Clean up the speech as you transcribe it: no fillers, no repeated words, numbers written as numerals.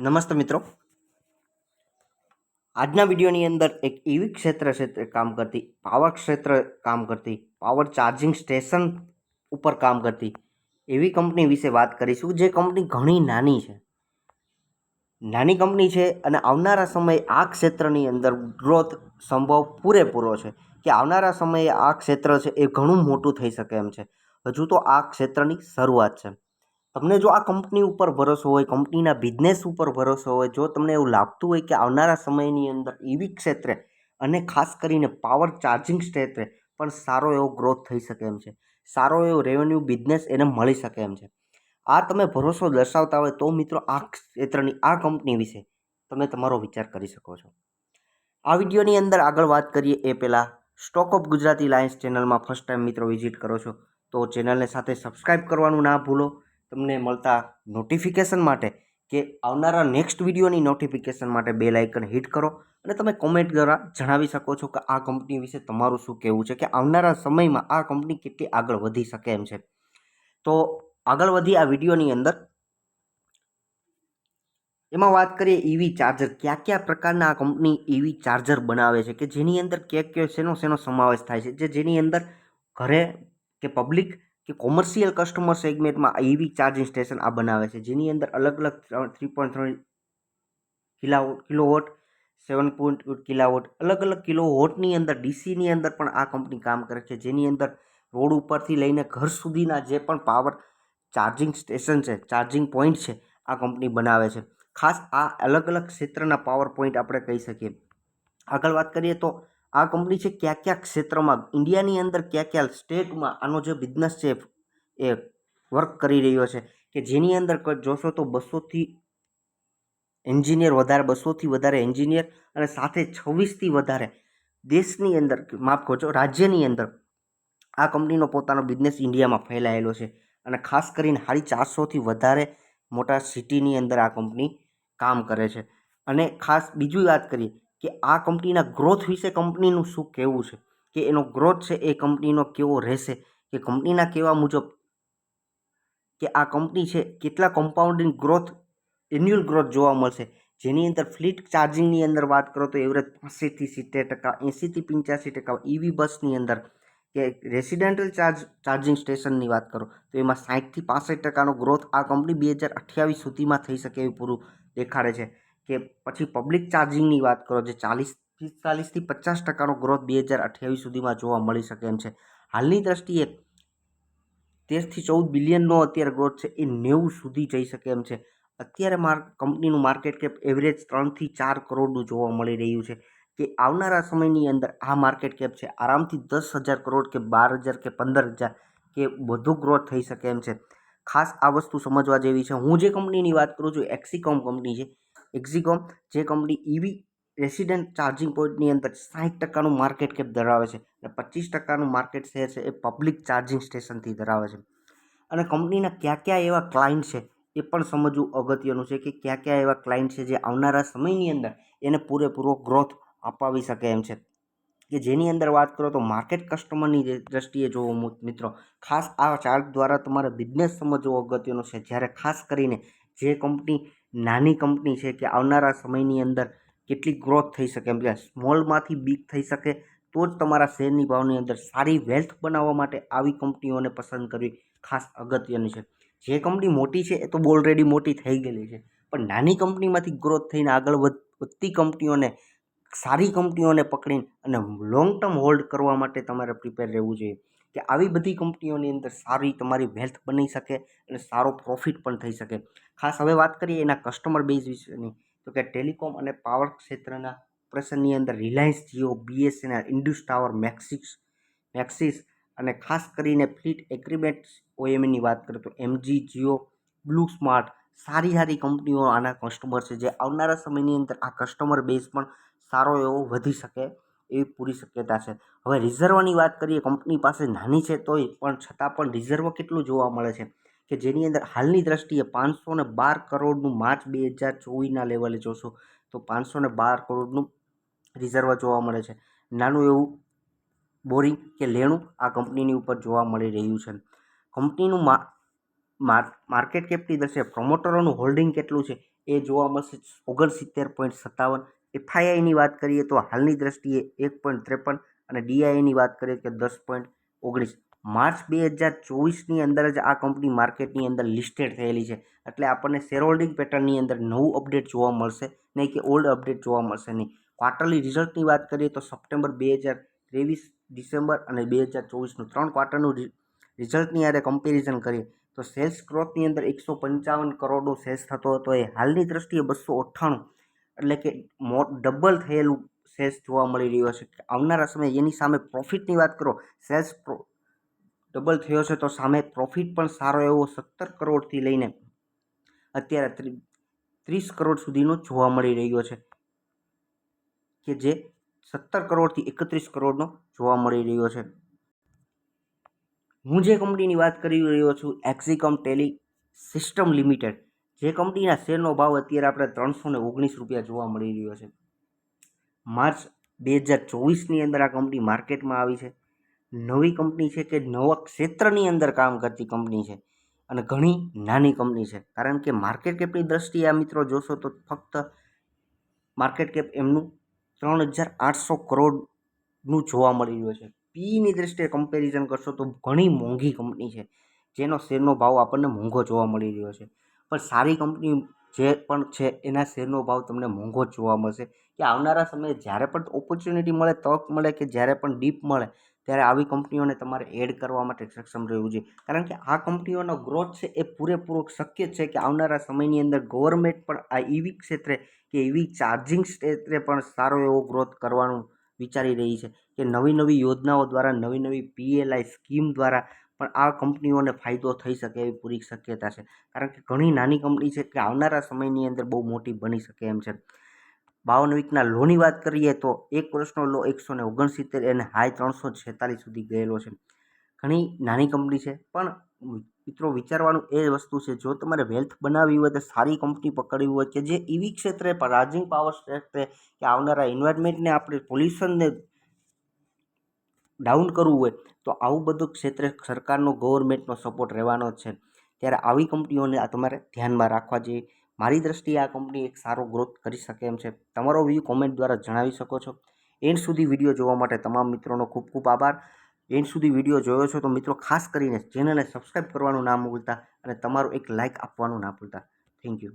નમસ્તે મિત્રો, આજના વિડીયોની અંદર એક એવી ક્ષેત્ર કામ કરતી, પાવર ક્ષેત્ર કામ કરતી, પાવર ચાર્જિંગ સ્ટેશન ઉપર કામ કરતી એવી કંપની વિશે વાત કરીશું. જે કંપની ઘણી નાની કંપની છે અને આવનારા સમયે આ ક્ષેત્રની અંદર ગ્રોથ સંભવ પૂરેપૂરો છે કે આવનારા સમયે આ ક્ષેત્ર છે એ ઘણું મોટું થઈ શકે એમ છે. હજુ તો આ ક્ષેત્રની શરૂઆત છે. તમને જો આ કંપની ઉપર ભરોસો હોય, કંપનીના બિઝનેસ ઉપર ભરોસો હોય, જો તમને એવું લાગતું હોય કે આવનારા સમયની અંદર EV ક્ષેત્રે અને ખાસ કરીને પાવર ચાર્જિંગ ક્ષેત્રે પણ સારો એવો ગ્રોથ થઈ શકે એમ છે, સારો એવો રેવન્યુ બિઝનેસ એને મળી શકે એમ છે, આ તમે ભરોસો દર્શાવતા હોય તો મિત્રો આ ક્ષેત્રની આ કંપની વિશે તમે તમારો વિચાર કરી શકો છો. આ વિડીયોની અંદર આગળ વાત કરીએ એ પહેલાં સ્ટોક ઓફ ગુજરાતી લાયન્સ ચેનલમાં ફર્સ્ટ ટાઈમ મિત્રો વિઝિટ કરો છો તો ચેનલને સાથે સબસ્ક્રાઈબ કરવાનું ના ભૂલો. તમને મળતા નોટિફિકેશન માટે કે આવનારા નેક્સ્ટ વિડીયોની નોટિફિકેશન માટે બેલ આઇકન હિટ કરો અને તમે કોમેન્ટ દ્વારા જણાવી શકો છો કે આ કંપની વિશે તમારું શું કહેવું છે કે આવનારા સમયમાં આ કંપની કેટલી આગળ વધી શકે એમ છે. તો આગળ વધી આ વિડીયોની અંદર એમાં વાત કરીએ EV ચાર્જર, કયા પ્રકારના આ કંપની EV ચાર્જર બનાવે છે કે જેની અંદર શેનો સમાવેશ થાય છે, જેની અંદર ઘરે કે પબ્લિક કે કોમર્શિયલ કસ્ટમર સેગમેન્ટમાં EV ચાર્જિંગ સ્ટેશન આ બનાવે છે, જેની અંદર અલગ 3.3 કિલોવોટ, 7.8 કિલોવોટ, અલગ કિલોવોટની અંદર ડીસીની અંદર પણ આ કંપની કામ કરે છે, જેની અંદર રોડ ઉપરથી લઈને ઘર સુધીના જે પણ પાવર ચાર્જિંગ સ્ટેશન છે, ચાર્જિંગ પોઈન્ટ છે, આ કંપની બનાવે છે. ખાસ આ અલગ ક્ષેત્રના પાવર પોઈન્ટ આપણે કહી શકીએ. આગળ વાત કરીએ તો આ કંપની છે કયા ક્ષેત્રમાં ઇન્ડિયાની અંદર કયા સ્ટેટમાં આનો જે બિઝનેસ છે એ વર્ક કરી રહ્યો છે કે જેની અંદર જોશો તો 200થી એન્જિનિયર વધારે, 200થી વધારે એન્જિનિયર અને સાથે 26થી વધારે દેશની અંદર, માફ કરજો, રાજ્યની અંદર આ કંપનીનો પોતાનો બિઝનેસ ઇન્ડિયામાં ફેલાયેલો છે અને ખાસ કરીને 450થી વધારે મોટા સિટીની અંદર આ કંપની કામ કરે છે. અને ખાસ બીજી વાત કરીએ કે આ કંપનીના ગ્રોથ વિશે કંપનીનું શું કહેવું છે કે એનો ગ્રોથ છે એ કંપનીનો કેવો રહેશે, કે કંપનીના કહેવા મુજબ કે આ કંપની છે કેટલા કમ્પાઉન્ડિંગ ગ્રોથ, એન્યુઅલ ગ્રોથ જોવા મળશે, જેની અંદર ફ્લીટ ચાર્જિંગની અંદર વાત કરો તો એવરેજ 85થી 70%, 80થી 85% EV બસની અંદર કે રેસિડેન્ટલ ચાર્જિંગ સ્ટેશનની વાત કરો તો એમાં 60થી 65%નો ગ્રોથ આ કંપની 2028 સુધીમાં થઈ શકે એવું પૂરું દેખાડે છે. કે પછી પબ્લિક ચાર્જિંગની વાત કરો જે 40થી 50%નો ગ્રોથ 2028 સુધીમાં જોવા મળી શકે એમ છે. હાલની દ્રષ્ટિએ 13થી 14 બિલિયનનો અત્યારે ગ્રોથ છે એ 90 સુધી જઈ શકે એમ છે. અત્યારે કંપનીનું માર્કેટ કેપ એવરેજ 3થી 4 કરોડનું જોવા મળી રહ્યું છે કે આવનારા સમયની અંદર આ માર્કેટ કેપ છે આરામથી 10,000 કરોડ કે 12,000 કે 15,000 કે વધુ ગ્રોથ થઈ શકે એમ છે. ખાસ આ વસ્તુ સમજવા જેવી છે. હું જે કંપનીની વાત કરું છું એક્સિકોમ કંપની છે. એક્સિકોમ જે કંપની EV રેસિડેન્ટ ચાર્જિંગ પોઈન્ટની અંદર 60%નું માર્કેટ કેપ ધરાવે છે અને 25%નું માર્કેટ શેર છે એ પબ્લિક ચાર્જિંગ સ્ટેશનથી ધરાવે છે. અને કંપનીના કયા એવા ક્લાયન્ટ છે એ પણ સમજવું અગત્યનું છે કે કયા એવા ક્લાયન્ટ છે જે આવનારા સમયની અંદર એને પૂરેપૂરો ગ્રોથ અપાવી શકે એમ છે. કે જેની અંદર વાત કરો તો માર્કેટ કસ્ટમરની દ્રષ્ટિએ જોવો મિત્રો, ખાસ આ ચાર્ટ દ્વારા તમારે બિઝનેસ સમજવો અગત્યનો છે. જ્યારે ખાસ કરીને જે કંપની નાની કંપની છે કે આવનારા સમયની અંદર કેટલી ગ્રોથ થઈ શકે એમ છે, સ્મોલમાંથી બિગ થઈ શકે તો જ તમારા શેરની ભાવની અંદર સારી વેલ્થ બનાવવા માટે આવી કંપનીઓને પસંદ કરવી ખાસ અગત્યની છે. જે કંપની મોટી છે એ તો ઓલરેડી મોટી થઈ ગયેલી છે, પણ નાની કંપનીમાંથી ગ્રોથ થઈને આગળ વધતી કંપનીઓને, સારી કંપનીઓને પકડીને અને લોંગ ટર્મ હોલ્ડ કરવા માટે તમારે પ્રિપેર રહેવું જોઈએ કે આવી બધી કંપનીઓની અંદર સારી તમારી વેલ્થ બની શકે અને સારો પ્રોફિટ પણ થઈ શકે. ખાસ હવે વાત કરીએ એના કસ્ટમર બેઝ વિશેની તો કે ટેલિકોમ અને પાવર ક્ષેત્રના ઓપરેશનની અંદર Reliance Jio, BSNL, Indus tower, Maxis અને ખાસ કરીને ફ્લીટ એગ્રીમેન્ટ OEMની વાત કરીએ તો MG, જીઓ, બ્લુ સ્માર્ટ, સારી કંપનીઓ આના કસ્ટમર છે જે આવનારા સમયની અંદર આ કસ્ટમર બેઝ પણ સારો એવો વધી શકે એવી પૂરી શક્યતા છે. હવે રિઝર્વની વાત કરીએ, કંપની પાસે નાની છે તોય પણ છતાં પણ રિઝર્વ કેટલું જોવા મળે છે કે જેની અંદર હાલની દ્રષ્ટિએ 512 કરોડનું માર્ચ 2024ના લેવલે જોશો તો 512 કરોડનું રિઝર્વ જોવા મળે છે. નાનું એવું બોરિંગ કે લેણું આ કંપનીની ઉપર જોવા મળી રહ્યું છે. કંપનીનું માર્કેટ કેપની દ્રષ્ટિએ પ્રમોટરોનું હોલ્ડિંગ કેટલું છે એ જોવા મળશે 69.57. એફઆઈઆઈની વાત કરીએ તો હાલની દ્રષ્ટિએ 1.53 અને ડીઆઈની વાત કરીએ તો 10.19. માર્ચ 2024ની અંદર જ આ કંપની માર્કેટની અંદર લિસ્ટેડ થયેલી છે, એટલે આપણને શેર હોલ્ડિંગ પેટર્નની અંદર નવું અપડેટ જોવા મળશે નહીં કે ઓલ્ડ અપડેટ જોવા મળશે નહીં. ક્વાર્ટરલી રિઝલ્ટની વાત કરીએ તો સપ્ટેમ્બર 2023, ડિસેમ્બર અને 2024નું 3 ક્વાર્ટરનું રિઝલ્ટની આરે કમ્પેરિઝન કરીએ તો સેલ્સ ગ્રોથની અંદર 155 કરોડનો સેલ્સ થતો હતો, એ હાલની દ્રષ્ટિએ 298, એટલે કે ડબલ થયેલું સેલ્સ જોવા મળી રહ્યો છે. આવનારા સમયે એની સામે પ્રોફિટની વાત કરો, સેલ્સ ડબલ થયો છે તો સામે પ્રોફિટ પણ સારો એવો 17 કરોડથી લઈને અત્યારે 30 કરોડ સુધીનો જોવા મળી રહ્યો છે, કે જે 17 કરોડથી 31 કરોડનો જોવા મળી રહ્યો છે. હું જે કંપનીની વાત કરી રહ્યો છું, એક્ઝિકોમ ટેલી સિસ્ટમ લિમિટેડ, જે કંપનીના શેરનો ભાવ અત્યારે આપણે 319 રૂપિયા જોવા મળી રહ્યો છે. માર્ચ 2024ની અંદર આ કંપની માર્કેટમાં આવી છે. નવી કંપની છે કે નવા ક્ષેત્રની અંદર કામ કરતી કંપની છે અને ઘણી નાની કંપની છે, કારણ કે માર્કેટ કેપની દ્રષ્ટિએ આ મિત્રો જોશો તો ફક્ત માર્કેટ કેપ એમનું 3800 કરોડનું જોવા મળી રહ્યું છે. પીઈની દ્રષ્ટિએ કમ્પેરિઝન કરશો તો ઘણી મોંઘી કંપની છે, જેનો શેરનો ભાવ આપણને મોંઘો જોવા મળી રહ્યો છે. પણ સારી કંપની જે પણ છે એના શેરનો ભાવ તમને મોંઘો જ જોવા મળશે, કે આવનારા સમયે જ્યારે પણ ઓપોર્ચ્યુનિટી મળે, તક મળે કે જ્યારે પણ ડીપ મળે ત્યારે આવી કંપનીઓને તમારે એડ કરવા માટે સક્ષમ રહેવું જોઈએ, કારણ કે આ કંપનીઓનો ગ્રોથ છે એ પૂરેપૂરો શક્ય છે કે આવનારા સમયની અંદર ગવર્મેન્ટ પણ આ ઈવી ક્ષેત્રે કે ઈવી ચાર્જિંગ ક્ષેત્રે પણ સારો એવો ગ્રોથ કરવાનું વિચારી રહી છે, કે નવી નવી યોજનાઓ દ્વારા, નવી નવી પીએલઆઈ સ્કીમ દ્વારા પણ આ કંપનીઓને ફાયદો થઈ શકે એવી પૂરી શક્યતા છે, કારણ કે ઘણી નાની કંપની છે કે આવનારા સમયની અંદર બહુ મોટી બની શકે એમ છે. 52 લોની વાત કરીએ તો 1 વર્ષનો લો 169 અને હાઈ 346 સુધી ગયેલો છે. ઘણી નાની કંપની છે, પણ મિત્રો વિચારવાનું એ વસ્તુ છે, જો તમારે વેલ્થ બનાવવી હોય તો સારી કંપની પકડવી હોય કે જે ઈવી ક્ષેત્રે ચાર્જિંગ પાવર ક્ષેત્રે કે આવનારા એન્વાયરમેન્ટને આપણે પોલ્યુશનને ડાઉન કરવું હોય તો આવું બધું ક્ષેત્રે સરકારનો ગવર્મેન્ટનો સપોર્ટ રહેવાનો જ છે. ત્યારે આવી કંપનીઓને આ તમારે ધ્યાનમાં રાખવા જોઈએ. મારી દ્રષ્ટિએ આ કંપની એક સારો ગ્રોથ કરી શકે એમ છે. તમારો વ્યૂ કોમેન્ટ દ્વારા જણાવી શકો છો. એન્ડ સુધી વિડીયો જોવા માટે તમામ મિત્રોનો ખૂબ ખૂબ આભાર. એન્ડ સુધી વિડીયો જોયો છો તો મિત્રો ખાસ કરીને ચેનલને સબસ્ક્રાઈબ કરવાનું ના ભૂલતા અને તમારું એક લાઇક આપવાનું ના ભૂલતા. Thank you.